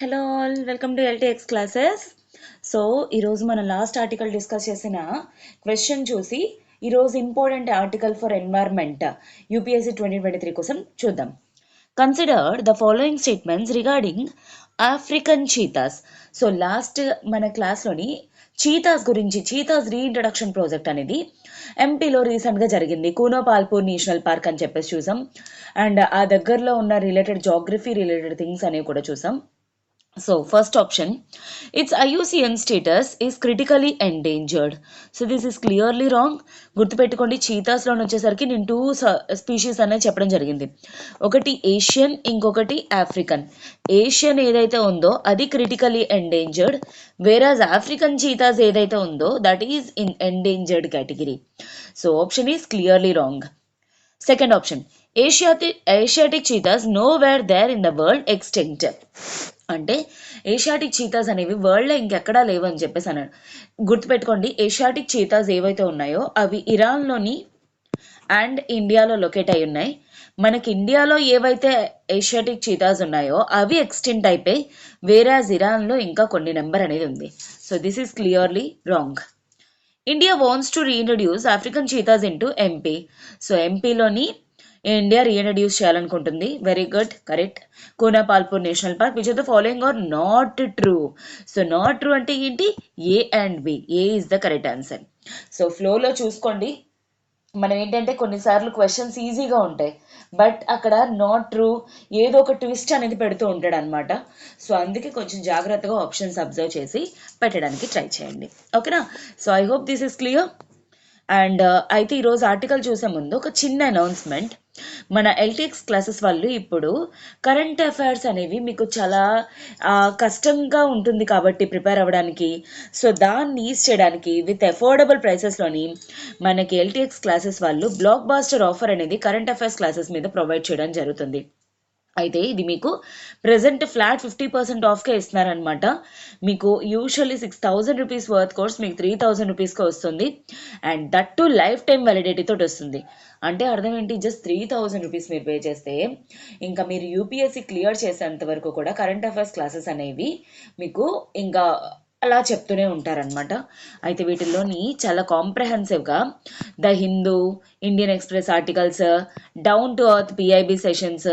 Hello all, welcome to LTX classes. So ఈరోజు మన last article discuss చేసిన question చూసి ఈరోజు important article for environment UPSC 2023 కోసం చూద్దాం. Consider the following statements regarding African cheetahs. So last మన క్లాస్లోని cheetahs గురించి, చీతాస్ రీఇంట్రడక్షన్ ప్రాజెక్ట్ అనేది ఎంపీలో రీసెంట్గా జరిగింది. కూనోపాల్పూర్ నేషనల్ పార్క్ అని చెప్పేసి చూసాం. అండ్ ఆ దగ్గరలో ఉన్న రిలేటెడ్ జాగ్రఫీ రిలేటెడ్ థింగ్స్ అనేవి కూడా చూసాం. So first option, its IUCN status is critically endangered. So this is clearly wrong. గుర్తుపెట్టుకోండి, చీతాస్లో వచ్చేసరికి నేను 2 స్పీషీస్ అనేది చెప్పడం జరిగింది. ఒకటి ఏషియన్, ఇంకొకటి ఆఫ్రికన్. ఏషియన్ ఏదైతే ఉందో అది critically endangered, whereas African cheetahs ఏదైతే ఉందో that is in endangered category. So option is clearly wrong. Second option, Asiatic cheetahs nowhere there in the world extinct. అంటే ఏషియాటిక్ చీతాస్ అనేవి వరల్డ్లో ఇంకెక్కడా లేవని చెప్పేసి అన్నాడు. గుర్తుపెట్టుకోండి, ఏషియాటిక్ చీతాస్ ఏవైతే ఉన్నాయో అవి ఇరాన్లోని అండ్ ఇండియాలో లొకేట్ అయి ఉన్నాయి. మనకి ఇండియాలో ఏవైతే ఏషియాటిక్ చీతాస్ ఉన్నాయో అవి ఎక్స్టింక్ట్ అయిపోయి, వేరాజ్ ఇరాన్లో ఇంకా కొన్ని నెంబర్ అనేది ఉంది. So this is clearly wrong. India wants to reintroduce African cheetahs into MP. So ఎంపీలోని ఇండియా రీఇంట్రడ్యూస్ చేయాలనుకుంటుంది. Very good, correct. Kuno Palpur national park. Which of the following are not true. So not true అంటే ఏంటి? A and B. A is the correct answer. So ఫ్లోలో చూసుకోండి, మనం ఏంటంటే కొన్నిసార్లు questions ఈజీగా ఉంటాయి, బట్ అక్కడ నాట్ ట్రూ ఏదో ఒక ట్విస్ట్ అనేది పెడుతూ ఉంటాడు అనమాట. సో అందుకే కొంచెం జాగ్రత్తగా ఆప్షన్స్ అబ్జర్వ్ చేసి పెట్టడానికి ట్రై చేయండి, ఓకేనా? So I hope this is clear. And అయితే ఈరోజు ఆర్టికల్ చూసే ముందు ఒక చిన్న అనౌన్స్మెంట్. మన ఎల్టీఎక్స్ క్లాసెస్ వాళ్ళు ఇప్పుడు కరెంట్ అఫైర్స్ అనేవి మీకు చాలా కష్టంగా ఉంటుంది కాబట్టి ప్రిపేర్ అవ్వడానికి, సో దాన్ని ఈజ్ చేయడానికి విత్ అఫోర్డబుల్ ప్రైసెస్లోని మనకి ఎల్టీఎక్స్ క్లాసెస్ వాళ్ళు బ్లాక్ బాస్టర్ ఆఫర్ అనేది కరెంట్ అఫైర్స్ క్లాసెస్ మీద ప్రొవైడ్ చేయడం జరుగుతుంది. అయితే ఇది మీకు ప్రెసెంట్ ఫ్లాట్ 50% ఆఫ్కే ఇస్తున్నారనమాట. మీకు యూజువల్లీ 6,000 రూపీస్ వర్త్ కోర్స్ మీకు 3,000 రూపీస్కి వస్తుంది. And that to life time validity తోటి వస్తుంది. అంటే అర్థం ఏంటి? జస్ట్ 3,000 రూపీస్ మీరు పే చేస్తే ఇంకా మీరు యూపీఎస్సీ క్లియర్ చేసేంత వరకు కూడా కరెంట్ అఫైర్స్ క్లాసెస్ అనేవి మీకు ఇంకా అలా చెప్తూనే ఉంటారనమాట. అయితే వీటిల్లోని చాలా కాంప్రహెన్సివ్గా the Hindu, Indian Express articles, down to earth PIB sessions,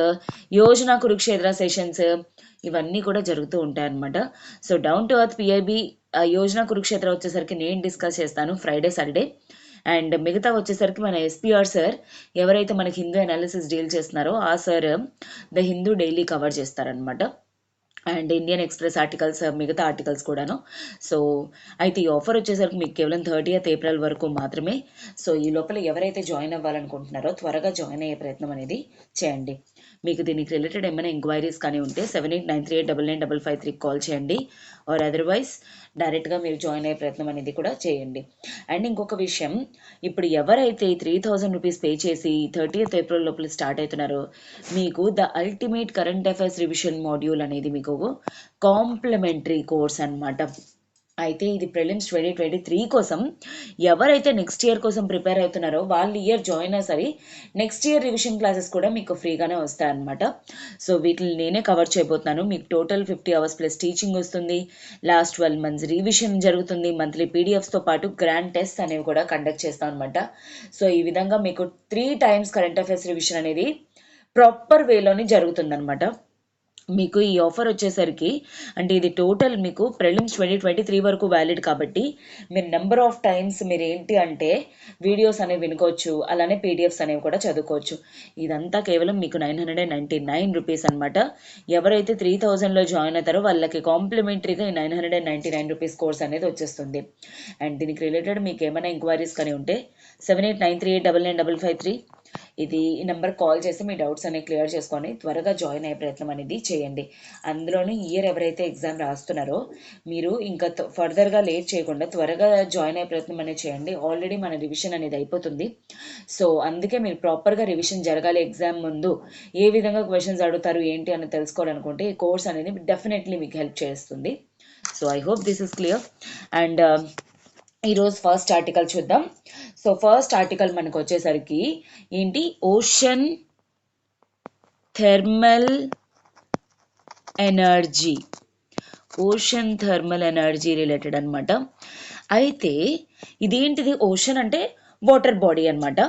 Yojana Kurukshetra sessions, ఇవన్నీ కూడా జరుగుతూ ఉంటాయి అనమాట. So down to earth PIB, Yojana Kurukshetra వచ్చేసరికి నేను డిస్కస్ చేస్తాను ఫ్రైడే సాటర్డే. అండ్ మిగతా వచ్చేసరికి మన ఎస్పీఆర్ సార్, ఎవరైతే మనకి హిందూ అనాలిసిస్ డీల్ చేస్తున్నారో ఆ sir the Hindu daily cover చేస్తారనమాట. అండ్ ఇండియన్ ఎక్స్ప్రెస్ ఆర్టికల్స్, మిగతా ఆర్టికల్స్ కూడాను. సో అయితే ఈ ఆఫర్ వచ్చేసరికి మీకు కేవలం 30th ఏప్రిల్ వరకు మాత్రమే. సో ఈ లోపల ఎవరైతే జాయిన్ అవ్వాలనుకుంటున్నారో త్వరగా జాయిన్ అయ్యే ప్రయత్నం అనేది చేయండి. మీకు దీనికి రిలేటెడ్ ఏమైనా ఎంక్వైరీస్ కానీ ఉంటే 7893899553 కాల్ చేయండి, ఆర్ అదర్వైజ్ డైరెక్ట్గా మీరు జాయిన్ అయ్యే ప్రయత్నం అనేది కూడా చేయండి. అండ్ ఇంకొక విషయం, ఇప్పుడు ఎవరైతే 3,000 రూపీస్ పే చేసి 30th ఏప్రిల్ లోపల స్టార్ట్ అవుతున్నారో మీకు the ultimate current affairs revision module అనేది మీకు కాంప్లిమెంటరీ కోర్స్ అనమాట. అయితే ఇది ప్రిలిమ్స్ 2023 కోసం ఎవరైతే నెక్స్ట్ ఇయర్ కోసం ప్రిపేర్ అవుతున్నారో వాళ్ళు ఇయర్ జాయిన్ అయినా సరే నెక్స్ట్ ఇయర్ రివిజన్ క్లాసెస్ కూడా మీకు ఫ్రీగానే వస్తాయన్నమాట. సో వీటిని నేనే కవర్ చేయబోతున్నాను. మీకు టోటల్ 50 అవర్స్ ప్లస్ టీచింగ్ వస్తుంది, లాస్ట్ 12 months రివిజన్ జరుగుతుంది, మంత్లీ పీడిఎఫ్స్తో పాటు గ్రాండ్ టెస్ట్ అనేవి కూడా కండక్ట్ చేస్తాం అనమాట. సో ఈ విధంగా మీకు 3 times కరెంట్ అఫైర్స్ రివిజన్ అనేది ప్రాపర్ వేలోని జరుగుతుందన్నమాట. మీకు ఈ ఆఫర్ వచ్చేసరికి అంటే ఇది టోటల్ మీకు ప్రిలిమ్స్ 2023 వరకు వ్యాలిడ్ కాబట్టి మీరు నెంబర్ ఆఫ్ టైమ్స్ మీరు ఏంటి అంటే వీడియోస్ అనేవి వినుకోవచ్చు, అలానే పీడిఎఫ్స్ అనేవి కూడా చదువుకోవచ్చు. ఇదంతా కేవలం మీకు 999 రూపీస్ అనమాట. ఎవరైతే 3000లో జాయిన్ అవుతారో వాళ్ళకి కాంప్లిమెంటరీగా 999 రూపీస్ కోర్స్ అనేది వచ్చేస్తుంది. అండ్ దీనికి రిలేటెడ్ మీకు ఏమైనా ఎంక్వైరీస్ కానీ ఉంటే 7893899553 ఇది ఈ నెంబర్ కాల్ చేసి మీ డౌట్స్ అనేవి క్లియర్ చేసుకొని త్వరగా జాయిన్ అయ్యే ప్రయత్నం అనేది చేయండి. అందులోని ఇయర్ ఎవరైతే ఎగ్జామ్ రాస్తున్నారో మీరు ఇంకా ఫర్దర్గా లేట్ చేయకుండా త్వరగా జాయిన్ అయ్యే ప్రయత్నం అనేది చేయండి. ఆల్రెడీ మన రివిజన్ అనేది అయిపోతుంది. సో అందుకే మీరు ప్రాపర్గా రివిజన్ జరగాలి. ఎగ్జామ్ ముందు ఏ విధంగా క్వశ్చన్స్ అడుగుతారు ఏంటి అని తెలుసుకోవాలనుకుంటే ఈ కోర్స్ అనేది డెఫినెట్లీ మీకు హెల్ప్ చేస్తుంది. So I hope this is clear. And ఈరోజు ఫస్ట్ ఆర్టికల్ చూద్దాం. సో ఫస్ట్ ఆర్టికల్ మనకు వచ్చేసరికి ఏంటి? Ocean thermal energy. Ocean thermal energy related అనమాట. అయితే ఇదేంటిది, ఓషన్ అంటే వాటర్ బాడీ అనమాట.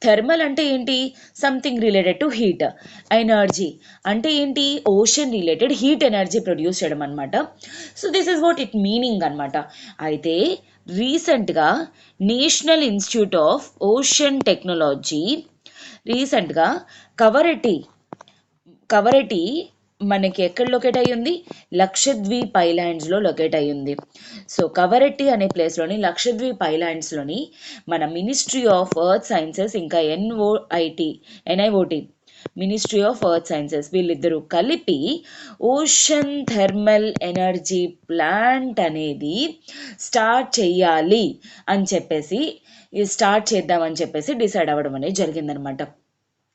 థర్మల్ అంటే ఏంటి, something related to heat. Energy అంటే ఏంటి, ocean related heat energy produce చేయడం అనమాట. So this is what it meaning అనమాట. అయితే రీసెంట్గా national institute of ocean technology రీసెంట్గా కవరటి మనకి ఎక్కడ లొకేట్ అయ్యింది, లక్షద్వీప్ ఐలాండ్స్లో లొకేట్ అయ్యింది. సో కవరట్టి అనే ప్లేస్లోని లక్షద్వీప్ ఐలాండ్స్లోని మన మినిస్ట్రీ ఆఫ్ ఎర్త్ సైన్సెస్ ఇంకా NIOT ministry of earth sciences వీళ్ళిద్దరూ కలిపి ఓషన్ థర్మల్ ఎనర్జీ ప్లాంట్ అనేది స్టార్ట్ చేద్దామని చెప్పేసి డిసైడ్ అవ్వడం అనేది జరిగిందనమాట.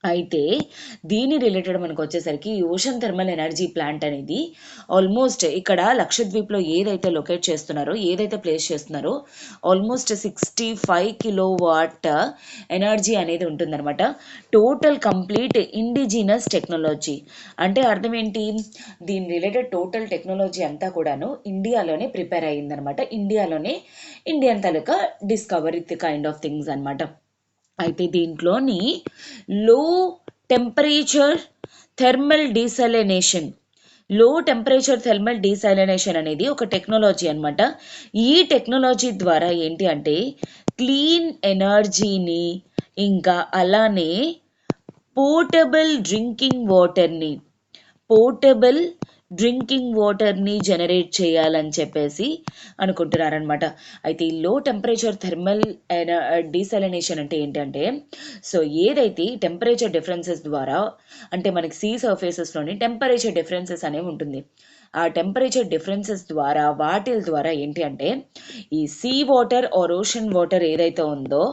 అయితే దీని రిలేటెడ్ మనకు వచ్చేసరికి ఓషన్ థర్మల్ ఎనర్జీ ప్లాంట్ అనేది ఆల్మోస్ట్ ఇక్కడ లక్షద్వీప్లో ఏదైతే లొకేట్ చేస్తున్నారో, ఏదైతే ప్లేస్ చేస్తున్నారో ఆల్మోస్ట్ 65 కిలోవాట్ ఎనర్జీ అనేది ఉంటుందన్నమాట. టోటల్ కంప్లీట్ ఇండిజినస్ టెక్నాలజీ అంటే అర్థం ఏంటి, దీని రిలేటెడ్ టోటల్ టెక్నాలజీ అంతా కూడాను ఇండియాలోనే ప్రిపేర్ అయ్యిందనమాట. ఇండియన్ తాలూకా డిస్కవరీ కైండ్ ఆఫ్ థింగ్స్ అనమాట. అయితే దీంట్లోని లో టెంపరేచర్ థర్మల్ డీసైలనేషన్ అనేది ఒక టెక్నాలజీ అనమాట. ఈ టెక్నాలజీ ద్వారా ఏంటి అంటే క్లీన్ ఎనర్జీని ఇంకా అలానే పోర్టబుల్ డ్రింకింగ్ వాటర్ని జనరేట్ చేయాలని చెప్పేసి అనుకుంటున్నారనమాట. అయితే ఈ లో టెంపరేచర్ థర్మల్ డీసైలనేషన్ అంటే ఏంటంటే, సో ఏదైతే టెంపరేచర్ డిఫరెన్సెస్ ద్వారా అంటే మనకి సీ సర్ఫేసెస్లోని టెంపరేచర్ డిఫరెన్సెస్ అనేవి ఉంటుంది. ఆ టెంపరేచర్ డిఫరెన్సెస్ ద్వారా వాటి ద్వారా ఏంటి అంటే ఈ sea water or ocean water ఏదైతే ఉందో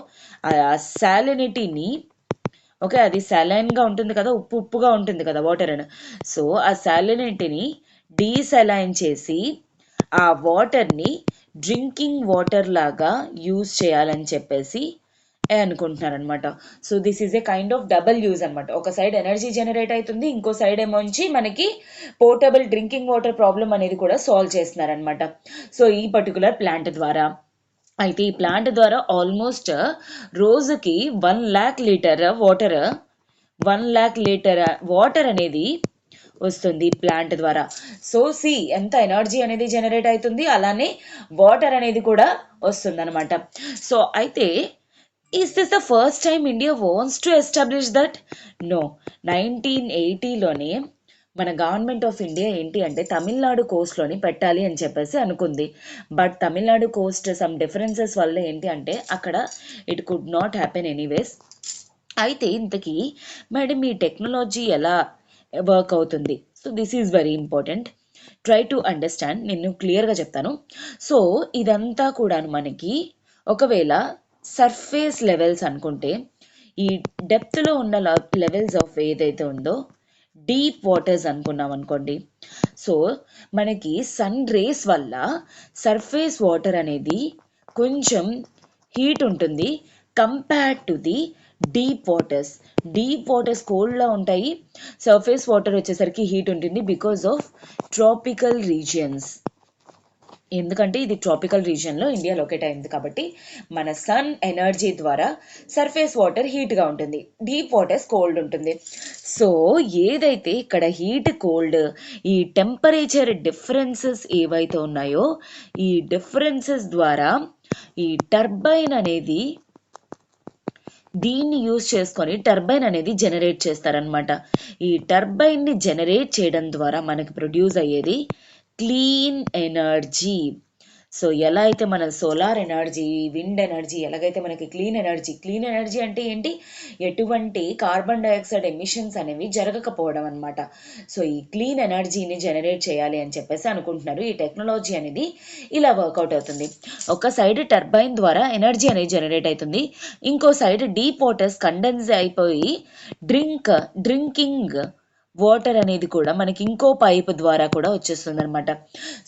ఆ సాలినిటీని, ఓకే, అది సాలైన్గా ఉంటుంది కదా, ఉప్పుగా ఉంటుంది కదా వాటర్ అని. సో ఆ సాలినిటీని డీసలైన్ చేసి ఆ వాటర్ని డ్రింకింగ్ వాటర్ లాగా యూజ్ చేయాలని చెప్పేసి అనుకుంటున్నారనమాట. So this is a kind of double use అనమాట. ఒక సైడ్ ఎనర్జీ జనరేట్ అవుతుంది, ఇంకో సైడ్ ఏమోంచి మనకి పోర్టబుల్ డ్రింకింగ్ వాటర్ ప్రాబ్లం అనేది కూడా సాల్వ్ చేస్తున్నారనమాట. సో ఈ పర్టికులర్ ప్లాంట్ ద్వారా అయితే ఈ ప్లాంట్ ద్వారా ఆల్మోస్ట్ రోజుకి 1,00,000 లీటర్ వాటర్ అనేది వస్తుంది ప్లాంట్ ద్వారా. సో సి ఎంత ఎనర్జీ అనేది జనరేట్ అవుతుంది, అలానే వాటర్ అనేది కూడా వస్తుంది అనమాట. సో అయితే is this the first time India wants to establish that? No. 1980లోనే మన గవర్నమెంట్ ఆఫ్ ఇండియా ఏంటి అంటే తమిళనాడు కోస్ట్లోని పెట్టాలి అని చెప్పేసి అనుకుంది. But Tamil Nadu Coast some differences వల్ల ఏంటి అంటే అక్కడ it could not happen anyways. అయితే ఇంతకీ మేడం ఈ టెక్నాలజీ ఎలా వర్క్ అవుతుంది? So this is very important, try to understand. నేను క్లియర్గా చెప్తాను. సో ఇదంతా కూడా మనకి ఒకవేళ సర్ఫేస్ లెవెల్స్ అనుకుంటే, ఈ డెప్త్లో ఉన్న లెవెల్స్ ఆఫ్ ఏదైతే ఉందో డీప్ వాటర్స్ అనుకున్నాం అనుకోండి. సో మనకి సన్ రేస్ వల్ల సర్ఫేస్ వాటర్ అనేది కొంచెం హీట్ ఉంటుంది compared to the deep waters కోల్డ్లా ఉంటాయి, సర్ఫేస్ వాటర్ వచ్చేసరికి హీట్ ఉంటుంది బికాస్ ఆఫ్ ట్రాపికల్ రీజియన్స్. ఎందుకంటే ఇది ట్రాపికల్ రీజియన్లో ఇండియా లొకేట్ అయింది కాబట్టి మన సన్ ఎనర్జీ ద్వారా సర్ఫేస్ వాటర్ హీట్గా ఉంటుంది, డీప్ వాటర్స్ కోల్డ్ ఉంటుంది. సో ఏదైతే ఇక్కడ హీట్ కోల్డ్ ఈ టెంపరేచర్ డిఫరెన్సెస్ ఏవైతే ఉన్నాయో ఈ డిఫరెన్సెస్ ద్వారా ఈ టర్బైన్ అనేది దీన్ని యూజ్ చేసుకొని టర్బైన్ అనేది జనరేట్ చేస్తారనమాట. ఈ టర్బైన్ని జనరేట్ చేయడం ద్వారా మనకి ప్రొడ్యూస్ అయ్యేది క్లీన్ ఎనర్జీ. సో ఎలా అయితే మన సోలార్ ఎనర్జీ, విండ్ ఎనర్జీ ఎలాగైతే మనకి క్లీన్ ఎనర్జీ అంటే ఏంటి, ఎటువంటి కార్బన్ డైఆక్సైడ్ ఎమిషన్స్ అనేవి జరగకపోవడం అనమాట. సో ఈ క్లీన్ ఎనర్జీని జనరేట్ చేయాలి అని చెప్పేసి అనుకుంటున్నారు. ఈ టెక్నాలజీ అనేది ఇలా వర్కౌట్ అవుతుంది. ఒక సైడ్ టర్బైన్ ద్వారా ఎనర్జీ అనేది జనరేట్ అవుతుంది, ఇంకో సైడ్ డీప్ వాటర్స్ కండెన్స్ అయిపోయి డ్రింకింగ్ వాటర్ అనేది కూడా మనకి ఇంకో పైప్ ద్వారా కూడా వచ్చేస్తుంది అనమాట.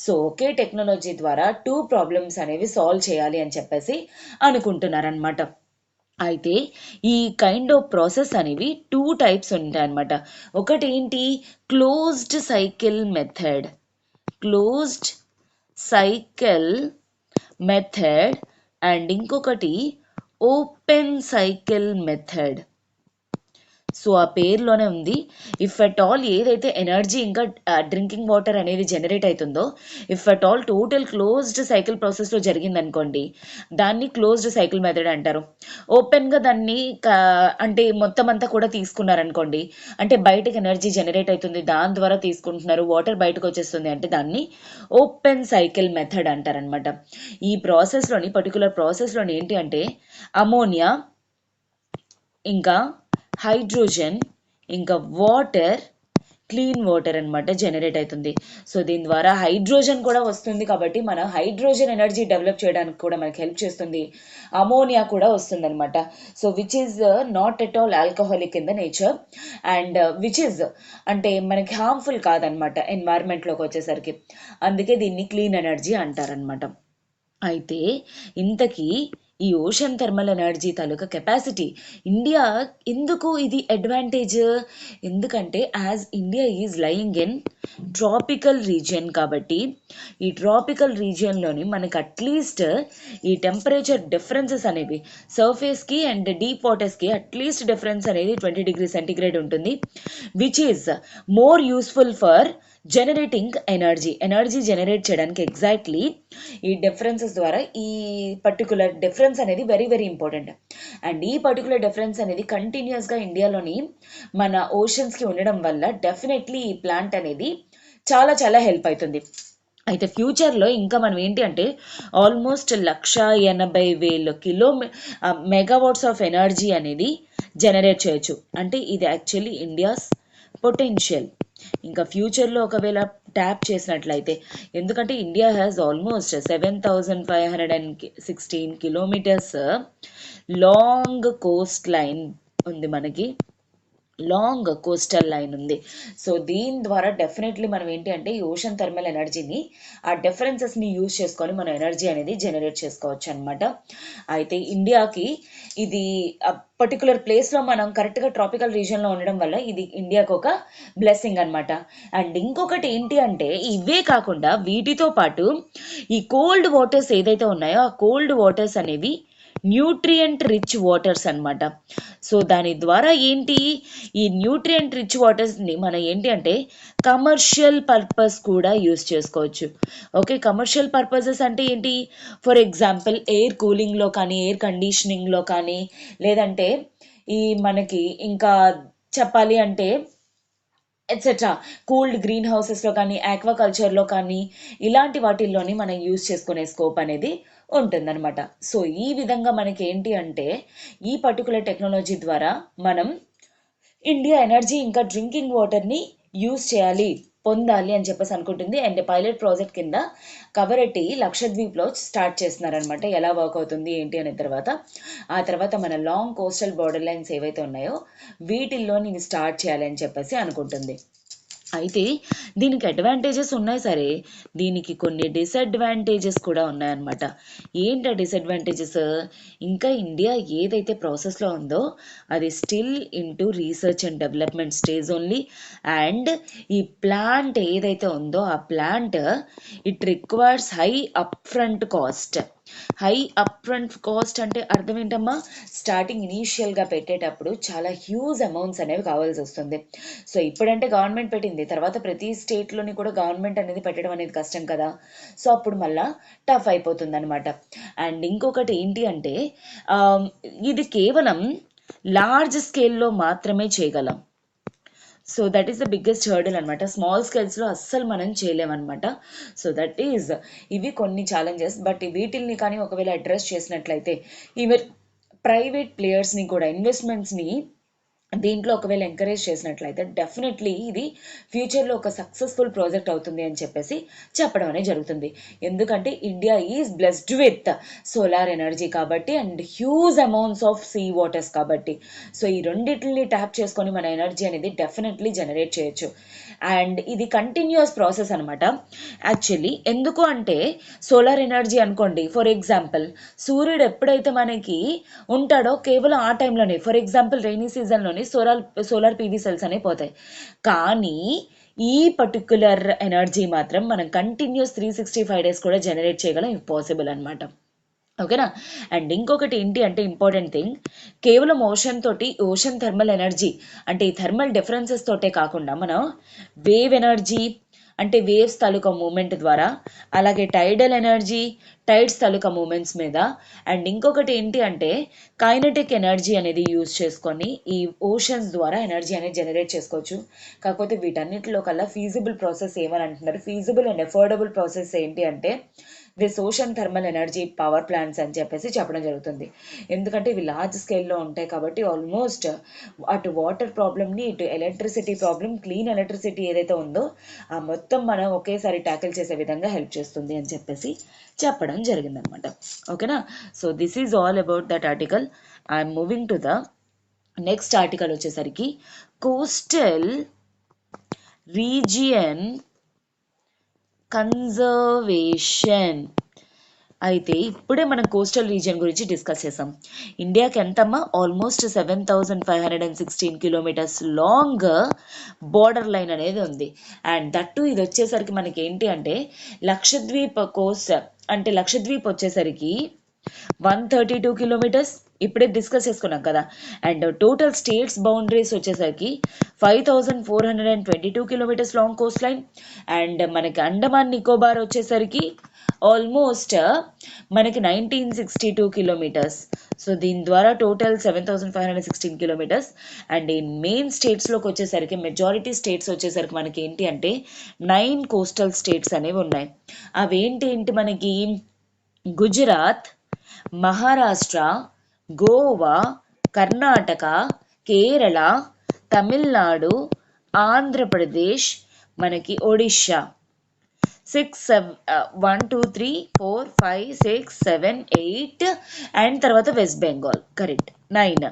సో ఒకే టెక్నాలజీ ద్వారా 2 ప్రాబ్లమ్స్ అనేవి సాల్వ్ చేయాలి అని చెప్పేసి అనుకుంటున్నారనమాట. అయితే ఈ కైండ్ ఆఫ్ ప్రాసెస్ అనేవి 2 టైప్స్ ఉంటాయి అనమాట. ఒకటి ఏంటి, క్లోజ్డ్ సైకిల్ మెథడ్ అండ్ ఇంకొకటి ఓపెన్ సైకిల్ మెథడ్. సో ఆ పేరులోనే ఉంది. ఇఫ్ అట్ ఆల్ ఏదైతే ఎనర్జీ ఇంకా డ్రింకింగ్ వాటర్ అనేది జనరేట్ అవుతుందో, if at all total closed cycle ప్రాసెస్లో జరిగిందనుకోండి, దాన్ని క్లోజ్డ్ సైకిల్ మెథడ్ అంటారు. ఓపెన్గా దాన్ని అంటే మొత్తం అంతా కూడా తీసుకున్నారనుకోండి, అంటే బయటకు ఎనర్జీ జనరేట్ అవుతుంది, దాని ద్వారా తీసుకుంటున్నారు, వాటర్ బయటకు వచ్చేస్తుంది, అంటే దాన్ని ఓపెన్ సైకిల్ మెథడ్ అంటారనమాట. ఈ ప్రాసెస్లోని పర్టికులర్ ప్రాసెస్లోని ఏంటి అంటే అమోనియా ఇంకా హైడ్రోజన్ ఇంకా వాటర్, క్లీన్ వాటర్ అనమాట జనరేట్ అవుతుంది. సో దీని ద్వారా హైడ్రోజన్ కూడా వస్తుంది, కాబట్టి మన హైడ్రోజన్ ఎనర్జీ డెవలప్ చేయడానికి కూడా మనకి హెల్ప్ చేస్తుంది. అమోనియా కూడా వస్తుంది అనమాట. So which is not at all alcoholic in the nature and which is అంటే మనకి హార్మ్ఫుల్ కాదనమాట ఎన్వైర్న్మెంట్లోకి వచ్చేసరికి. అందుకే దీన్ని క్లీన్ ఎనర్జీ అంటారనమాట. అయితే ఇంతకీ ఈ ఓషన్ థర్మల్ ఎనర్జీ తాలూకా కెపాసిటీ ఇండియా ఎందుకు ఇది అడ్వాంటేజ్? ఎందుకంటే as India is lying in tropical region, కాబట్టి ఈ ట్రాపికల్ రీజియన్లోని మనకి అట్లీస్ట్ ఈ టెంపరేచర్ డిఫరెన్సెస్ అనేవి సర్ఫేస్కి అండ్ డీప్ వాటర్స్కి అట్లీస్ట్ డిఫరెన్స్ అనేది 20 degrees ఉంటుంది, which is more useful for generating energy generate చేయడానికి. ఎగ్జాక్ట్లీ ఈ డిఫరెన్సెస్ ద్వారా ఈ పర్టికులర్ డిఫరెన్స్ అనేది వెరీ వెరీ ఇంపార్టెంట్. అండ్ ఈ పర్టికులర్ డిఫరెన్స్ అనేది కంటిన్యూస్గా ఇండియాలోని మన ఓషన్స్కి ఉండడం వల్ల డెఫినెట్లీ ఈ ప్లాంట్ అనేది చాలా చాలా హెల్ప్ అవుతుంది. అయితే ఫ్యూచర్లో ఇంకా మనం ఏంటి అంటే ఆల్మోస్ట్ 180,000 మెగావాట్స్ ఆఫ్ ఎనర్జీ అనేది జనరేట్ చేయొచ్చు. అంటే ఇది యాక్చువల్లీ ఇండియాస్ పొటెన్షియల్. ఇంకా ఫ్యూచర్లో ఒకవేళ ట్యాప్ చేసినట్లయితే, ఎందుకంటే India has almost 7,516 kilometres long Coast line ఉంది, మనకి లాంగ్ కోస్టల్ లైన్ ఉంది. సో దీని ద్వారా డెఫినెట్లీ మనం ఏంటి అంటే ఈ ఓషన్ థర్మల్ ఎనర్జీని ఆ డిఫరెన్సెస్ని యూజ్ చేసుకొని మనం ఎనర్జీ అనేది జనరేట్ చేసుకోవచ్చు అనమాట. అయితే ఇండియాకి ఇది పర్టికులర్ ప్లేస్లో మనం కరెక్ట్గా ట్రాపికల్ రీజియన్లో ఉండడం వల్ల ఇది ఇండియాకు ఒక బ్లెస్సింగ్ అనమాట. అండ్ ఇంకొకటి ఏంటి అంటే ఇవే కాకుండా వీటితో పాటు ఈ కోల్డ్ వాటర్స్ ఏదైతే ఉన్నాయో ఆ కోల్డ్ వాటర్స్ అనేవి న్యూట్రియంట్ రిచ్ వాటర్స్ అనమాట. సో దాని ద్వారా ఏంటి ఈ న్యూట్రియంట్ రిచ్ వాటర్స్ని మనం ఏంటి అంటే కమర్షియల్ పర్పస్ కూడా యూస్ చేసుకోవచ్చు. ఓకే, కమర్షియల్ పర్పసెస్ అంటే ఏంటి? ఫర్ ఎగ్జాంపుల్ ఎయిర్ కూలింగ్లో కానీ, ఎయిర్ కండిషనింగ్లో కానీ, లేదంటే ఈ మనకి ఇంకా చెప్పాలి అంటే ఎట్సెట్రా కూల్డ్ గ్రీన్ హౌసెస్లో కానీ, ఆక్వాకల్చర్లో కానీ, ఇలాంటి వాటిల్లోని మనం యూజ్ చేసుకునే స్కోప్ అనేది ఉంటుందన్నమాట. సో ఈ విధంగా మనకి ఏంటి అంటే ఈ పర్టికులర్ టెక్నాలజీ ద్వారా మనం ఇండియా ఎనర్జీ ఇంకా డ్రింకింగ్ వాటర్ని యూజ్ చేయాలి, పొందాలి అని చెప్పేసి అనుకుంటుంది. అండ్ పైలట్ ప్రాజెక్ట్ కింద కవరట్టి లక్షద్వీప్లో స్టార్ట్ చేస్తున్నారనమాట. ఎలా వర్క్ అవుతుంది ఏంటి అనే ఆ తర్వాత మన లాంగ్ కోస్టల్ బార్డర్ లైన్స్ ఏవైతే ఉన్నాయో వీటిల్లో నేను స్టార్ట్ చేయాలి అని చెప్పేసి అనుకుంటుంది. అయితే దీనికి అడ్వాంటేజెస్ ఉన్నాయి, సరే దీనికి కొన్ని డిసడ్వాంటేజెస్ కూడా ఉన్నాయన్నమాట. ఏంటి ఆ డిసడ్వాంటేజెస్? ఇంకా ఇండియా ఏదైతే ప్రాసెస్లో ఉందో అది still into research and development stage only. And ఈ ప్లాంట్ ఏదైతే ఉందో ఆ plant it requires high up front cost. High up front cost అంటే అర్థం ఏంటమ్మా? స్టార్టింగ్ ఇనీషియల్గా పెట్టేటప్పుడు చాలా హ్యూజ్ అమౌంట్స్ అనేవి కావాల్సి వస్తుంది. సో ఇప్పుడంటే గవర్నమెంట్ పెట్టింది, తర్వాత ప్రతి స్టేట్లోని కూడా గవర్నమెంట్ అనేది పెట్టడం అనేది కష్టం కదా. సో అప్పుడు మళ్ళా టఫ్ అయిపోతుంది అనమాట. అండ్ ఇంకొకటి ఏంటి అంటే ఇది కేవలం లార్జ్ స్కేల్లో మాత్రమే చేయగలం. So that is the biggest hurdle అనమాట. స్మాల్ స్కేల్స్లో అస్సలు మనం చేయలేమన్నమాట. సో దట్ ఈజ్ ఇవి కొన్ని ఛాలెంజెస్. బట్ వీటిల్ని కానీ ఒకవేళ అడ్రస్ చేసినట్లయితే ఈవెన్ ప్రైవేట్ ప్లేయర్స్ని కూడా ఇన్వెస్ట్మెంట్స్ని దీంట్లో ఒకవేళ ఎంకరేజ్ చేసినట్లయితే డెఫినెట్లీ ఇది ఫ్యూచర్లో ఒక సక్సెస్ఫుల్ ప్రాజెక్ట్ అవుతుంది అని చెప్పేసి చెప్పడం అనేది జరుగుతుంది. ఎందుకంటే India is blessed with solar energy కాబట్టి and huge amounts of sea waters కాబట్టి. సో ఈ రెండింటిని ట్యాప్ చేసుకొని మన ఎనర్జీ అనేది డెఫినెట్లీ జనరేట్ చేయొచ్చు. అండ్ ఇది కంటిన్యూస్ ప్రాసెస్ అనమాట యాక్చువల్లీ. ఎందుకు అంటే సోలార్ ఎనర్జీ అనుకోండి, ఫర్ ఎగ్జాంపుల్ సూర్యుడు ఎప్పుడైతే మనకి ఉంటాడో కేవలం ఆ టైంలోనే, ఫర్ ఎగ్జాంపుల్ రైనీ సీజన్లోనే సోలార్ పీవీ సెల్స్ అనేవి పోతాయి. కానీ ఈ పర్టిక్యులర్ ఎనర్జీ మాత్రం మనం కంటిన్యూస్ 365 డేస్ కూడా జనరేట్ చేయగలం ఇఫ్ పాసిబుల్ అనమాట. ఓకేనా. అండ్ ఇంకొకటి ఏంటి అంటే ఇంపార్టెంట్ థింగ్, కేవలం ఓషన్ థర్మల్ ఎనర్జీ అంటే ఈ థర్మల్ డిఫరెన్సెస్ తోటే కాకుండా మనం వేవ్ ఎనర్జీ అంటే వేవ్స్ తాలూకా మూమెంట్ ద్వారా, అలాగే టైడల్ ఎనర్జీ టైడ్స్ తాలూకా మూమెంట్స్ మీద, అండ్ ఇంకొకటి ఏంటి అంటే కైనెటిక్ ఎనర్జీ అనేది యూజ్ చేసుకొని ఈ ఓషన్స్ ద్వారా ఎనర్జీ అనేది జనరేట్ చేసుకోవచ్చు. కాకపోతే వీటన్నిటిలో కల్లా ఫీజిబుల్ ప్రాసెస్ ఏమని అంటున్నారు, ఫీజిబుల్ అండ్ అఫోర్డబుల్ ప్రాసెస్ ఏంటి అంటే this ocean thermal energy power plants అని చెప్పేసి చెప్పడం జరుగుతుంది. ఎందుకంటే ఇవి లార్జ్ స్కేల్లో ఉంటాయి కాబట్టి ఆల్మోస్ట్ అటు వాటర్ ప్రాబ్లమ్ని, ఇటు ఎలక్ట్రిసిటీ ప్రాబ్లమ్, క్లీన్ ఎలక్ట్రిసిటీ ఏదైతే ఉందో ఆ మొత్తం మనం ఒకేసారి ట్యాకిల్ చేసే విధంగా హెల్ప్ చేస్తుంది అని చెప్పేసి చెప్పడం జరిగిందనమాట. ఓకేనా. So this is all about that article. I'm moving to the next article వచ్చేసరికి కోస్టల్ రీజియన్ కన్జర్వేషన్. అయితే ఇప్పుడే మనం కోస్టల్ రీజియన్ గురించి డిస్కస్ చేసాం. ఇండియాకి ఎంతమ్మా, almost 7,516 kilometres long border line అనేది ఉంది. అండ్ దట్టు ఇది వచ్చేసరికి మనకి ఏంటి అంటే లక్షద్వీప్ కోస్ట్ అంటే లక్షద్వీప్ వచ్చేసరికి 132 కిలోమీటర్స్ ఇప్పుడే డిస్కస్ చేసుకున్నాం కదా. అండ్ టోటల్ స్టేట్స్ బౌండరీస్ వచ్చేసరికి 5,422 kilometres long Coast line. And మనకి అండమాన్ నికోబార్ వచ్చేసరికి ఆల్మోస్ట్ మనకి 1962 కిలోమీటర్స్. సో దీని ద్వారా టోటల్ 7,516 కిలోమీటర్స్. అండ్ ఈ మెయిన్ స్టేట్స్లోకి వచ్చేసరికి మెజారిటీ స్టేట్స్ వచ్చేసరికి మనకి ఏంటి అంటే 9 కోస్టల్ స్టేట్స్ అనేవి ఉన్నాయి. అవేంటి మనకి గుజరాత్, మహారాష్ట్ర, గోవా, కర్ణాటక, కేరళ, తమిళనాడు, ఆంధ్రప్రదేశ్, మనకి ఒడిషా. 1 2 3 4 5 6 7 8 అండ్ తర్వాత వెస్ట్ బెంగాల్. కరెక్ట్, 9.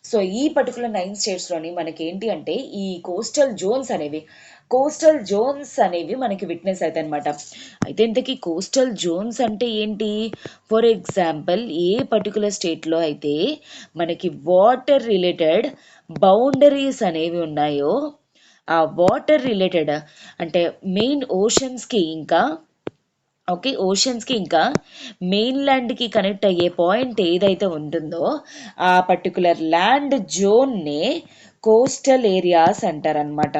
సో ఈ పర్టికులర్ 9 స్టేట్స్లోని మనకి ఏంటి అంటే ఈ కోస్టల్ జోన్స్ అనేవి మనకి విట్నెస్ అవుతాయి అనమాట. అయితే ఇంతకీ కోస్టల్ జోన్స్ అంటే ఏంటి? ఫర్ ఎగ్జాంపుల్ ఏ పర్టికులర్ స్టేట్లో అయితే మనకి వాటర్ రిలేటెడ్ బౌండరీస్ అనేవి ఉన్నాయో ఆ వాటర్ రిలేటెడ్ అంటే మెయిన్ ఓషన్స్కి ఇంకా మెయిన్ ల్యాండ్కి కనెక్ట్ అయ్యే పాయింట్ ఏదైతే ఉంటుందో ఆ పర్టికులర్ ల్యాండ్ జోన్నే కోస్టల్ ఏరియాస్ అంటారనమాట.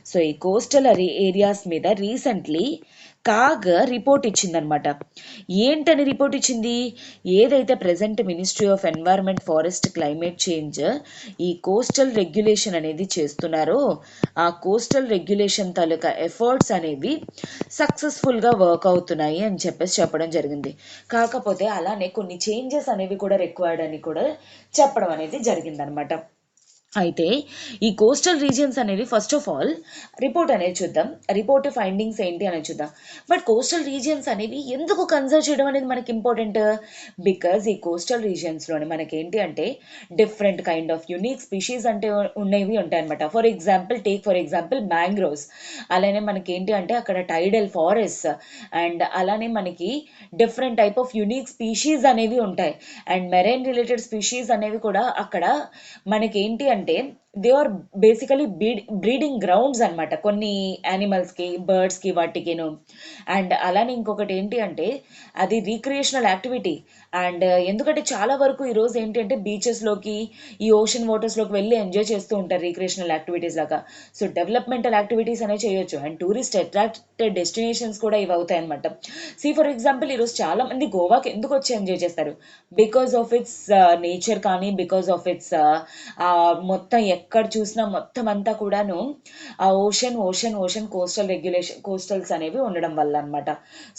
సో ఈ కోస్టల్ ఏరియాస్ మీద రీసెంట్లీ కాగ్ రిపోర్ట్ ఇచ్చిందనమాట. ఏంటని రిపోర్ట్ ఇచ్చింది? ఏదైతే present ministry of environment, forest, climate change ఈ కోస్టల్ రెగ్యులేషన్ అనేది చేస్తున్నారో ఆ కోస్టల్ రెగ్యులేషన్ తాలూకా ఎఫర్ట్స్ అనేవి సక్సెస్ఫుల్గా వర్క్ అవుతున్నాయి అని చెప్పేసి చెప్పడం జరిగింది. కాకపోతే అలానే కొన్ని చేంజెస్ అనేవి కూడా రిక్వైర్డ్ అని కూడా చెప్పడం అనేది జరిగిందనమాట. అయితే ఈ కోస్టల్ రీజియన్స్ అనేవి ఫస్ట్ ఆఫ్ ఆల్ రిపోర్ట్ అనేది చూద్దాం, రిపోర్ట్ ఫైండింగ్స్ ఏంటి అనేది చూద్దాం. బట్ కోస్టల్ రీజియన్స్ అనేవి ఎందుకు కన్సర్వ్ చేయడం అనేది మనకి ఇంపార్టెంట్? బికాజ్ ఈ కోస్టల్ రీజియన్స్లోని మనకి ఏంటి అంటే different kind of unique species అంటే ఉన్నవి ఉంటాయన్నమాట. ఫర్ ఎగ్జాంపుల్ మ్యాంగ్రోవ్స్, అలానే మనకి ఏంటి అంటే అక్కడ టైడల్ ఫారెస్ట్, అండ్ అలానే మనకి different type of unique species అనేవి ఉంటాయి. అండ్ మెరైన్ రిలేటెడ్ స్పీషీస్ అనేవి కూడా అక్కడ మనకి ఏంటి అంటే they are basically breeding grounds అనమాట కొన్ని యానిమల్స్కి, బర్డ్స్కి, వాటికిను. అండ్ అలానే ఇంకొకటి ఏంటి అంటే అది రీక్రియేషనల్ యాక్టివిటీ. అండ్ ఎందుకంటే చాలా వరకు ఈరోజు ఏంటి అంటే బీచెస్లోకి, ఈ ఓషన్ వాటర్స్లోకి వెళ్ళి ఎంజాయ్ చేస్తూ ఉంటారు రీక్రియేషనల్ యాక్టివిటీస్ లాగా. సో డెవలప్మెంటల్ యాక్టివిటీస్ అనేవి చేయొచ్చు. అండ్ టూరిస్ట్ అట్రాక్టెడ్ డెస్టినేషన్స్ కూడా ఇవి అవుతాయి అనమాట. ఫర్ ఎగ్జాంపుల్ ఈరోజు చాలా మంది గోవాకి ఎందుకు వచ్చి ఎంజాయ్ చేస్తారు? బికాస్ ఆఫ్ ఇట్స్ నేచర్ కానీ, బికాస్ ఆఫ్ ఇట్స్ మొత్తం ఎక్కడ చూసినా మొత్తం అంతా కూడాను ఆ ఓషన్ కోస్టల్స్ అనేవి ఉండడం వల్ల అనమాట.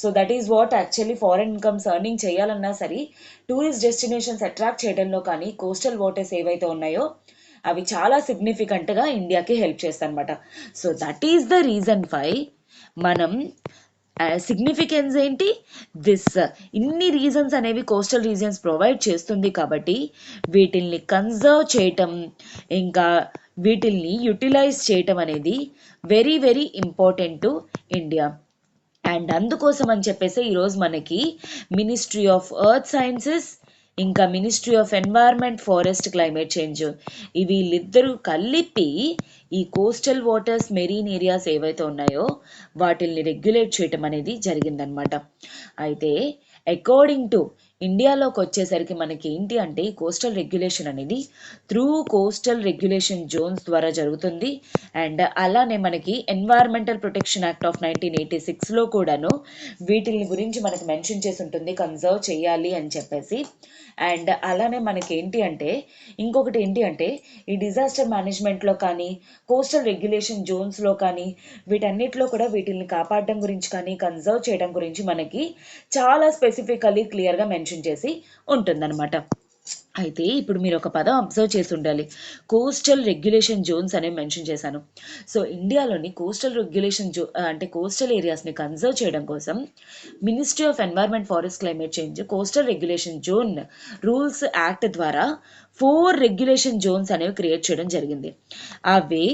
So that is what actually foreign incomes earning చేయాలన్నా సరే టూరిస్ట్ డెస్టినేషన్స్ అట్రాక్ట్ చేయడంలో కానీ కోస్టల్ వాటర్స్ ఏవైతే ఉన్నాయో అవి చాలా సిగ్నిఫికెంట్గా ఇండియాకి హెల్ప్ చేస్తాయి అనమాట. So that is the reason why మనం సిగ్నిఫికెన్స్ ఏంటి ఇన్ని రీజన్స్ అనేవి కోస్టల్ రీజియన్స్ ప్రొవైడ్ చేస్తుంది కాబట్టి వీటిల్ని కన్జర్వ్ చేయటం ఇంకా వీటిల్ని యూటిలైజ్ చేయటం అనేది very very important to India. And అందుకోసం అని చెప్పేసి ఈరోజు మనకి మినిస్ట్రీ ఆఫ్ ఎర్త్ సైన్సెస్, ఇంకా ministry of environment forest climate change, వీళ్ళిద్దరూ కలిపి ఈ కోస్టల్ వాటర్స్ మెరీన్ ఏరియాస్ ఏవైతే ఉన్నాయో వాటిల్ని రెగ్యులేట్ చేయటం అనేది జరిగిందనమాట. అయితే అకార్డింగ్ టు ఇండియాలోకి వచ్చేసరికి మనకి ఏంటి అంటే ఈ కోస్టల్ రెగ్యులేషన్ అనేది త్రూ కోస్టల్ రెగ్యులేషన్ జోన్స్ ద్వారా జరుగుతుంది. అండ్ అలానే మనకి ఎన్వైర్మెంటల్ ప్రొటెక్షన్ యాక్ట్ ఆఫ్ 1986లో కూడాను వీటిని గురించి మనకి మెన్షన్ చేసి ఉంటుంది, కన్జర్వ్ చేయాలి అని చెప్పేసి. అండ్ అలానే మనకి ఏంటి అంటే ఇంకొకటి ఏంటి అంటే ఈ డిజాస్టర్ మేనేజ్మెంట్లో కానీ కోస్టల్ రెగ్యులేషన్ జోన్స్లో కానీ వీటన్నిటిలో కూడా వీటిని కాపాడడం గురించి కానీ కన్జర్వ్ చేయడం గురించి మనకి చాలా స్పెసిఫికలీ క్లియర్గా మెన్షన్ చేసి ఉంటుందన్నమాట. అయితే ఇప్పుడు మీరు ఒక పదం అబ్జర్వ్ చేసి ఉండాలి, కోస్టల్ రెగ్యులేషన్ జోన్స్ అనేవి మెన్షన్ చేశాను. సో ఇండియాలోని కోస్టల్ రెగ్యులేషన్ అంటే కోస్టల్ ఏరియాస్ని కన్జర్వ్ చేయడం కోసం ministry of environment forest climate change coastal regulation zone rules act ద్వారా 4 రెగ్యులేషన్ జోన్స్ అనేవి క్రియేట్ చేయడం జరిగింది. అవి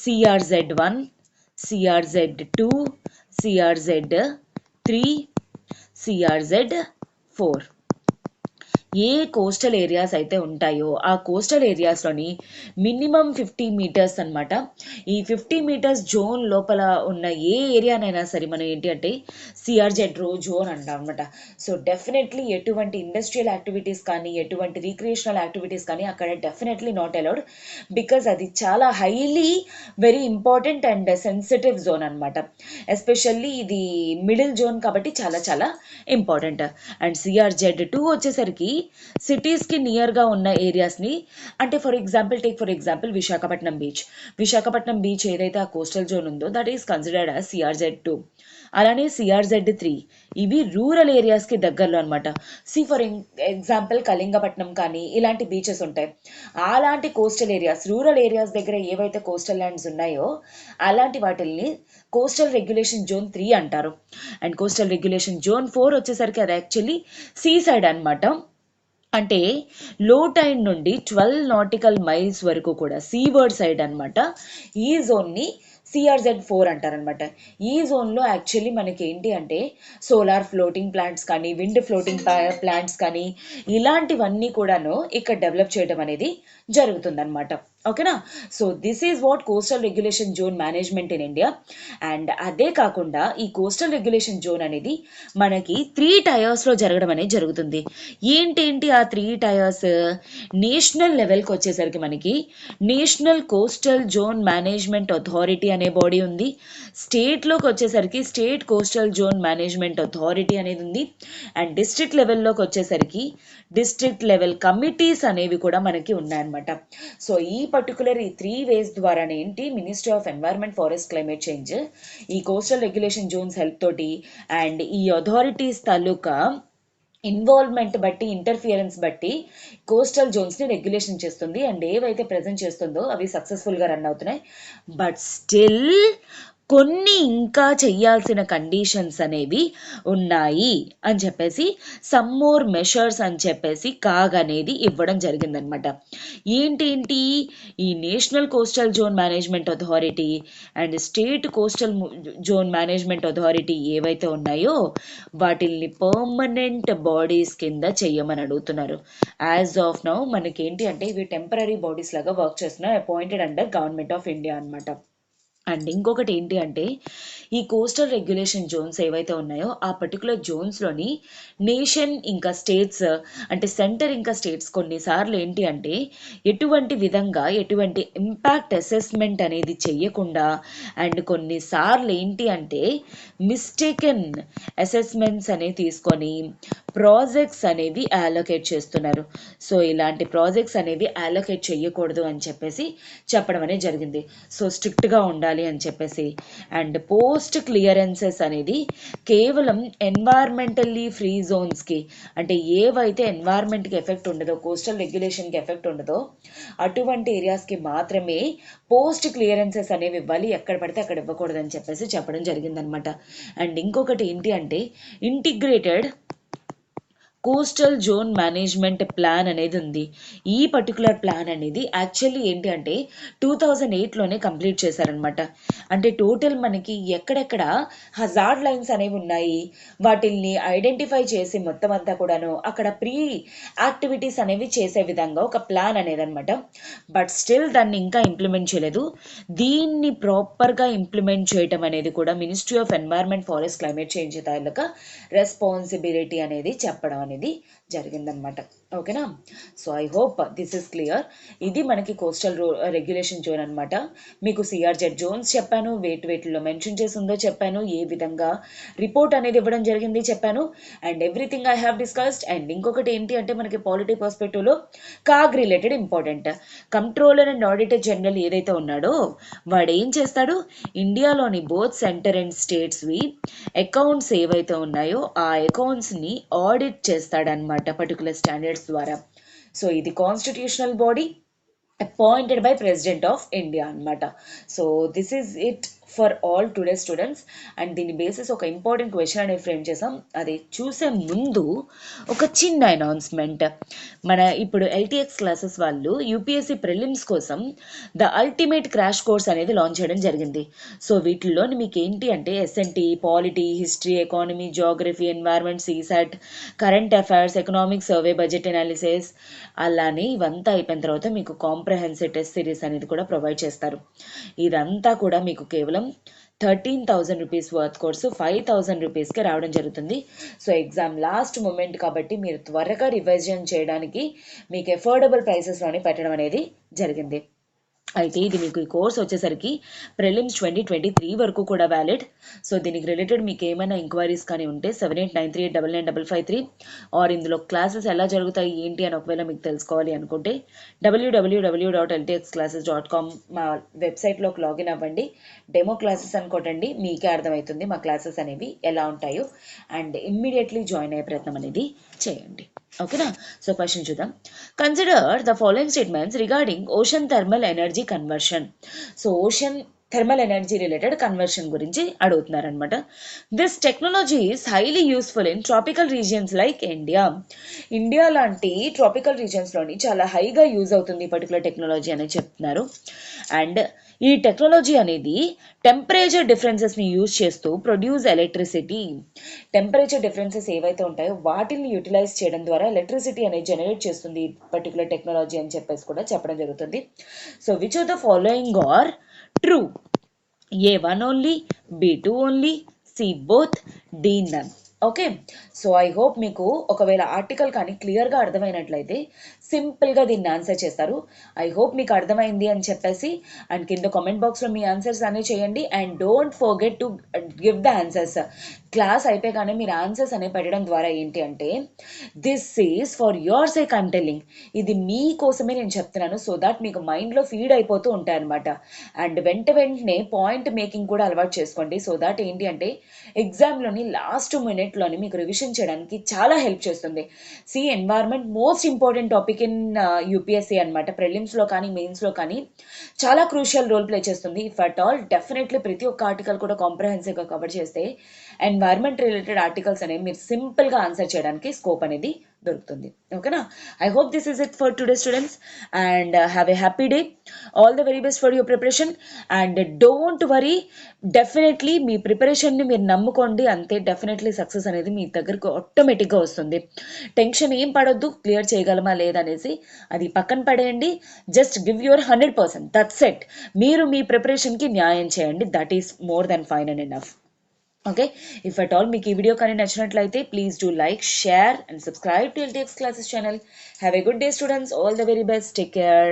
CRZ1, CRZ2, CRZ3, CRZ4. ఏ కోస్టల్ ఏరియాస్ అయితే ఉంటాయో ఆ కోస్టల్ ఏరియాస్లోని మినిమం 50 మీటర్స్ అనమాట. ఈ 50 మీటర్స్ జోన్ లోపల ఉన్న ఏ ఏరియానైనా సరే మనం ఏంటి అంటే CRZ జోన్ అంటాం అనమాట. సో డెఫినెట్లీ ఎటువంటి ఇండస్ట్రియల్ యాక్టివిటీస్ కానీ ఎటువంటి రీక్రియేషనల్ యాక్టివిటీస్ కానీ అక్కడ డెఫినెట్లీ నాట్ అలౌడ్, బికాజ్ అది చాలా highly very important and sensitive zone అనమాట. ఎస్పెషల్లీ ఇది మిడిల్ జోన్ కాబట్టి చాలా చాలా ఇంపార్టెంట్. అండ్ CRZ2 వచ్చేసరికి సిటీస్కి నియర్గా ఉన్న ఏరియాస్ని, అంటే ఫర్ ఎగ్జాంపుల్ విశాఖపట్నం బీచ్ ఏదైతే ఆ కోస్టల్ జోన్ ఉందో that is considered as CRZ2. అలానే CRZ3 ఇవి రూరల్ ఏరియాస్కి దగ్గరలో అనమాట. ఫర్ ఎగ్జాంపుల్ కళింగపట్నం కానీ ఇలాంటి బీచెస్ ఉంటాయి. అలాంటి కోస్టల్ ఏరియాస్ రూరల్ ఏరియాస్ దగ్గర ఏవైతే కోస్టల్ ల్యాండ్స్ ఉన్నాయో అలాంటి వాటిల్ని కోస్టల్ రెగ్యులేషన్ జోన్ 3 అంటారు. అండ్ కోస్టల్ రెగ్యులేషన్ జోన్ 4 వచ్చేసరికి అది యాక్చువల్లీ సీ సైడ్ అనమాట. అంటే లో టైడ్ నుండి 12 నాటికల్ మైల్స్ వరకు కూడా సీవర్డ్ సైడ్ అనమాట. ఈ జోన్ని CRZ4 అంటారనమాట. ఈ జోన్లో యాక్చువల్లీ మనకి ఏంటి అంటే సోలార్ ఫ్లోటింగ్ ప్లాంట్స్ కానీ విండ్ ఫ్లోటింగ్ ప్లాంట్స్ కానీ ఇలాంటివన్నీ కూడాను ఇక్కడ డెవలప్ చేయడం అనేది జరుగుతుందన్నమాట. ఓకేనా? So this is what coastal regulation zone management in India. And అదే కాకుండా ఈ కోస్టల్ రెగ్యులేషన్ జోన్ అనేది మనకి 3 టైర్స్లో జరగడం అనేది జరుగుతుంది. ఏంటి ఆ 3 టైర్స్? నేషనల్ లెవెల్కి వచ్చేసరికి మనకి national coastal zone management authority అనే బాడీ ఉంది. స్టేట్లోకి వచ్చేసరికి state coastal zone management authority అనేది ఉంది. అండ్ డిస్ట్రిక్ట్ లెవెల్లోకి వచ్చేసరికి డిస్ట్రిక్ట్ లెవెల్ కమిటీస్ అనేవి కూడా మనకి ఉన్నాయన్నమాట. సో ఈ పర్టికులర్ ఈ 3 వేస్ ద్వారా ఏంటి ministry of environment forest climate change ఈ కోస్టల్ రెగ్యులేషన్ జోన్స్ హెల్ప్ తోటి అండ్ ఈ అథారిటీస్ తాలూకా ఇన్వాల్వ్మెంట్ బట్టి ఇంటర్ఫియరెన్స్ బట్టి కోస్టల్ జోన్స్ని రెగ్యులేషన్ చేస్తుంది. అండ్ ఏవైతే ప్రజెంట్ చేస్తుందో అవి సక్సెస్ఫుల్గా రన్ అవుతున్నాయి. బట్ స్టిల్ కొన్ని ఇంకా చెయ్యాల్సిన కండిషన్స్ అనేవి ఉన్నాయి అని చెప్పేసి సమ్ మోర్ మెషర్స్ అని చెప్పేసి కాగ్ అనేది ఇవ్వడం జరిగిందనమాట. ఏంటి ఈ national coastal zone management authority and state coastal zone management authority ఏవైతే ఉన్నాయో వాటిల్ని పర్మనెంట్ బాడీస్ కింద చెయ్యమని అడుగుతున్నారు. యాజ్ ఆఫ్ నౌ మనకి ఏంటి అంటే ఇవి టెంపరీ బాడీస్ లాగా వర్క్ చేస్తున్నాయి, appointed under government of India అనమాట. అండ్ ఇంకొకటి ఏంటి అంటే ఈ కోస్టల్ రెగ్యులేషన్ జోన్స్ ఏవైతే ఉన్నాయో ఆ పర్టికులర్ జోన్స్లోని నేషన్ ఇంకా స్టేట్స్ అంటే సెంటర్ ఇంకా స్టేట్స్ కొన్నిసార్లు ఏంటి అంటే ఎటువంటి విధంగా ఎటువంటి ఇంపాక్ట్ అసెస్మెంట్ అనేది చెయ్యకుండా అండ్ కొన్నిసార్లు ఏంటి అంటే మిస్టేకెన్ అసెస్మెంట్స్ అనేవి తీసుకొని ప్రాజెక్ట్స్ అనేవి అలొకేట్ చేస్తున్నారు. సో ఇలాంటి ప్రాజెక్ట్స్ అనేవి అలొకేట్ చేయకూడదు అని చెప్పేసి చెప్పడం అనేది జరిగింది. సో స్ట్రిక్ట్గా ఉండాలి అని చెప్పేసి. అండ్ పోస్ట్ క్లియరెన్సెస్ అనేది కేవలం ఎన్వైర్మెంటల్లీ ఫ్రీ జోన్స్కి అంటే ఏవైతే ఎన్వైర్మెంట్కి ఎఫెక్ట్ ఉండదో కోస్టల్ రెగ్యులేషన్కి ఎఫెక్ట్ ఉండదో అటువంటి ఏరియాస్కి మాత్రమే పోస్ట్ క్లియరెన్సెస్ అనేవి ఇవ్వాలి, ఎక్కడ పడితే అక్కడ ఇవ్వకూడదు అని చెప్పేసి చెప్పడం జరిగిందనమాట. అండ్ ఇంకొకటి ఏంటి అంటే integrated coastal zone management plan అనేది ఉంది. ఈ పర్టికులర్ ప్లాన్ అనేది యాక్చువల్లీ ఏంటి అంటే 2008లోనే కంప్లీట్ చేశారనమాట. అంటే టోటల్ మనకి ఎక్కడెక్కడ హజార్డ్ లైన్స్ అనేవి ఉన్నాయి వాటిల్ని ఐడెంటిఫై చేసి మొత్తం అంతా కూడాను అక్కడ ప్రీ యాక్టివిటీస్ అనేవి చేసే విధంగా ఒక ప్లాన్ అనేది అనమాట. బట్ స్టిల్ దాన్ని ఇంకా ఇంప్లిమెంట్ చేయలేదు. దీన్ని ప్రాపర్గా ఇంప్లిమెంట్ చేయటం అనేది కూడా ministry of environment forest climate change taluka responsibility అనేది చెప్పడం అనేది జరిగిందనమాట. ఓకేనా? So I hope this is clear. ఇది మనకి కోస్టల్ రెగ్యులేషన్ జోన్ అనమాట. మీకు సిఆర్జెడ్ జోన్స్ చెప్పాను, వేటిలో మెన్షన్ చేసి ఉందో చెప్పాను, ఏ విధంగా రిపోర్ట్ అనేది ఇవ్వడం జరిగింది చెప్పాను, and everything I have discussed. And ఇంకొకటి ఏంటి అంటే మనకి పాలిటీ పర్స్పెక్టివ్లో CAG related important. Controller and auditor general ఏదైతే ఉన్నాడో వాడు ఏం చేస్తాడు, ఇండియాలోని బోత్ సెంటర్ అండ్ స్టేట్స్వి అకౌంట్స్ ఏవైతే ఉన్నాయో ఆ అకౌంట్స్ని ఆడిట్ చేస్తాడనమాట పర్టికులర్ స్టాండర్డ్స్ ద్వారా. సో ఇది constitutional body appointed by President of India అనమాట. So this is it for all today students. And దీని బేసిస్ ఒక ఇంపార్టెంట్ క్వశ్చన్ అనేది ఫ్రేమ్ చేసాం. అది చూసే ముందు ఒక చిన్న అనౌన్స్మెంట్. మన ఇప్పుడు ఎల్టీఎక్స్ క్లాసెస్ వాళ్ళు యూపీఎస్సీ ప్రిలిమ్స్ కోసం ద అల్టిమేట్ క్రాష్ కోర్స్ అనేది లాంచ్ చేయడం జరిగింది. సో వీటిల్లో మీకు ఏంటి అంటే S and T, polity, history, economy, geography, environment, CSAT, current affairs, economic survey, budget analysis, అలానే ఇవంతా అయిపోయిన తర్వాత మీకు కాంప్రహెన్సివ్ టెస్ట్ సిరీస్ అనేది కూడా ప్రొవైడ్ చేస్తారు. ఇదంతా కూడా మీకు కేవలం 13,000 రూపీస్ వర్త్ కోర్సు 5,000 రూపీస్కి రావడం జరుగుతుంది. సో ఎగ్జామ్ లాస్ట్ మూమెంట్ కాబట్టి మీరు త్వరగా రివిజన్ చేయడానికి మీకు ఎఫోర్డబుల్ ప్రైసెస్లోనే పెట్టడం అనేది జరిగింది. అయితే ఇది మీకు ఈ కోర్స్ వచ్చేసరికి ప్రిలిమ్స్ 2023 వరకు కూడా వ్యాలిడ్. సో దీనికి రిలేటెడ్ మీకు ఏమైనా ఎంక్వైరీస్ కానీ ఉంటే 7893899553 ఆర్ ఇందులో క్లాసెస్ ఎలా జరుగుతాయి ఏంటి అని ఒకవేళ మీకు తెలుసుకోవాలి అనుకుంటే www.ltxclasses.com మా వెబ్సైట్లోకి లాగిన్ అవ్వండి. డెమో క్లాసెస్ అనుకోటండి, మీకే అర్థమవుతుంది మా క్లాసెస్ అనేవి ఎలా ఉంటాయో, అండ్ ఇమ్మీడియట్లీ జాయిన్ అయ్యే ప్రయత్నం అనేది చేయండి. ఓకేనా? సో క్వశ్చన్ చూద్దాం. Consider the following statements regarding ocean thermal energy conversion. So ocean thermal energy related conversion గురించి అడుగుతున్నారనమాట. This technology is highly useful in tropical regions like India. India లాంటి tropical రీజియన్స్లోని చాలా హైగా యూజ్ అవుతుంది ఈ పర్టికులర్ టెక్నాలజీ అనేది చెప్తున్నారు. అండ్ ఈ టెక్నాలజీ అనేది టెంపరేచర్ డిఫరెన్సెస్ని యూజ్ చేస్తూ ప్రొడ్యూస్ ఎలక్ట్రిసిటీ. టెంపరేచర్ డిఫరెన్సెస్ ఏవైతే ఉంటాయో వాటిని యూటిలైజ్ చేయడం ద్వారా ఎలక్ట్రిసిటీ అనేది జనరేట్ చేస్తుంది ఈ పర్టికులర్ టెక్నాలజీ అని చెప్పేసి కూడా చెప్పడం జరుగుతుంది. So which of the following are true? A1 only, B2 only, C both, D none. Okay, so I hope మీకు ఒకవేళ ఆర్టికల్ కానీ క్లియర్గా అర్థమైనట్లయితే సింపుల్గా దీన్ని ఆన్సర్ చేస్తారు. ఐ హోప్ మీకు అర్థమైంది అని చెప్పేసి అండ్ కింద కామెంట్ బాక్స్లో మీ ఆన్సర్స్ అనేవి చేయండి. And don't forget to give the answers. Class అయిపోయాగానే మీరు ఆన్సర్స్ అనేవి పెట్టడం ద్వారా ఏంటి అంటే this is for your sake I'm telling. ఇది మీకోసమే నేను చెప్తున్నాను, సో దాట్ మీకు మైండ్లో ఫీడ్ అయిపోతూ ఉంటాయి అనమాట. అండ్ వెంటనే పాయింట్ మేకింగ్ కూడా అలవాటు చేసుకోండి, సో దాట్ ఏంటి అంటే ఎగ్జామ్లోని లాస్ట్ మినిట్లోని మీకు రివిజన్ చేయడానికి చాలా హెల్ప్ చేస్తుంది. See environment most important topic in UPSC అనమాట. ప్రిలిమ్స్లో కానీ మెయిన్స్లో కానీ చాలా క్రూషియల్ రోల్ ప్లే చేస్తుంది. ఇఫ్ అట్ ఆల్ డెఫినెట్లీ ప్రతి ఒక్క ఆర్టికల్ కూడా కాంప్రహెన్సివ్గా కవర్ చేస్తే ఎన్వైర్న్మెంట్ రిలేటెడ్ ఆర్టికల్స్ అనేవి మీరు సింపుల్గా ఆన్సర్ చేయడానికి స్కోప్ అనేది దొరుకుతుంది. ఓకేనా? I hope this is it for today students and have a happy day. All the very best for your preparation and don't worry. Definitely మీ ప్రిపరేషన్ని మీరు నమ్ముకోండి, అంతే. డెఫినెట్లీ సక్సెస్ అనేది మీ దగ్గరకు ఆటోమేటిక్గా వస్తుంది. టెన్షన్ ఏం పడొద్దు, క్లియర్ చేయగలమా లేదనేసి అది పక్కన పడేయండి. Just give your 100%. That's it. మీరు మీ ప్రిపరేషన్కి న్యాయం చేయండి. That is more than fine and enough. Okay, if at all మీకు ఈ వీడియో కానీ నచ్చినట్లయితే please do like, share and subscribe to LTX Classes channel. Have a good day students. All the very best. Take care.